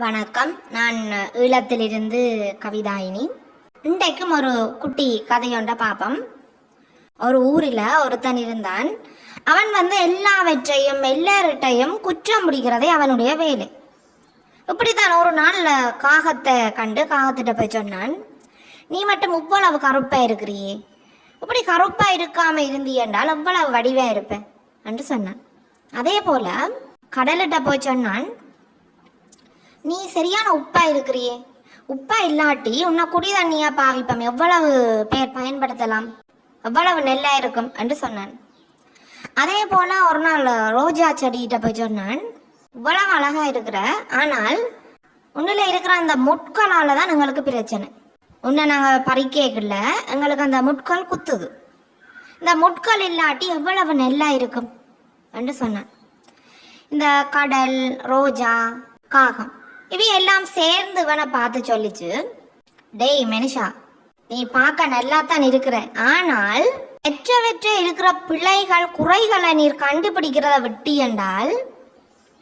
வணக்கம். நான் ஈழத்திலிருந்து கவிதாயினி. இன்றைக்கும் ஒரு குட்டி கதையொண்ட பார்ப்போம். ஒரு ஊரில் ஒருத்தன் இருந்தான். அவன் எல்லாவற்றையும் எல்லார்கிட்டையும் குற்றம் பிடிக்கிறதே அவனுடைய வேலை. இப்படித்தான் ஒரு நாள் காகத்தை கண்டு காகத்திட்ட போய் சொன்னான், நீ மட்டும் இவ்வளவு கருப்பாக இருக்கிறியே, இப்படி கருப்பாக இருக்காமல் இருந்தீ என்றால் எவ்வளவு வடிவாக இருப்பேன் என்று சொன்னான். அதே போல் கடலிட்ட போய் சொன்னான், நீ சரியான உப்பா இருக்கிறியே, உப்பா இல்லாட்டி உன்னை குடி தண்ணியா பாவிப்பம், எவ்வளவு பேர் பயன்படுத்தலாம், எவ்வளவு நெல்லா இருக்கும் என்று சொன்னான். அதே போல ஒரு நாள் ரோஜா செடிகிட்ட போய் சொன்னான், இவ்வளவு அழகா இருக்கிற, ஆனால் உன்னில இருக்கிற அந்த முட்களால தான் எங்களுக்கு பிரச்சனை, உன்னை நாங்கள் பறிக்கல, எங்களுக்கு அந்த முட்கள் குத்துது, இந்த முட்கள் இல்லாட்டி எவ்வளவு நெல்லா இருக்கும் என்று சொன்னான். இந்த கடல், ரோஜா, காகம் இவையெல்லாம் சேர்ந்து இவனை பார்த்து சொல்லிச்சு, டேய் மனுஷா, நீ பார்க்க நல்லா தான் இருக்கிற, ஆனால் வெற்ற இருக்கிற பிள்ளைகள் குறைகளை நீர் கண்டுபிடிக்கிறத விட்டி என்றால்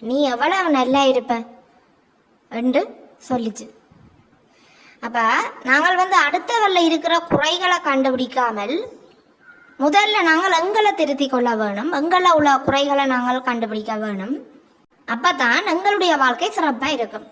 நீ எவ்வளவு நல்லா இருப்ப என்று சொல்லிச்சு. அப்ப நாங்கள் அடுத்தவரில் இருக்கிற குறைகளை கண்டுபிடிக்காமல் முதல்ல நாங்கள் எங்களை திருத்தி கொள்ள வேணும், எங்களை உள்ள குறைகளை நாங்கள் கண்டுபிடிக்க வேணும். அப்பதான் எங்களுடைய வாழ்க்கை சிறப்பாக இருக்கும்.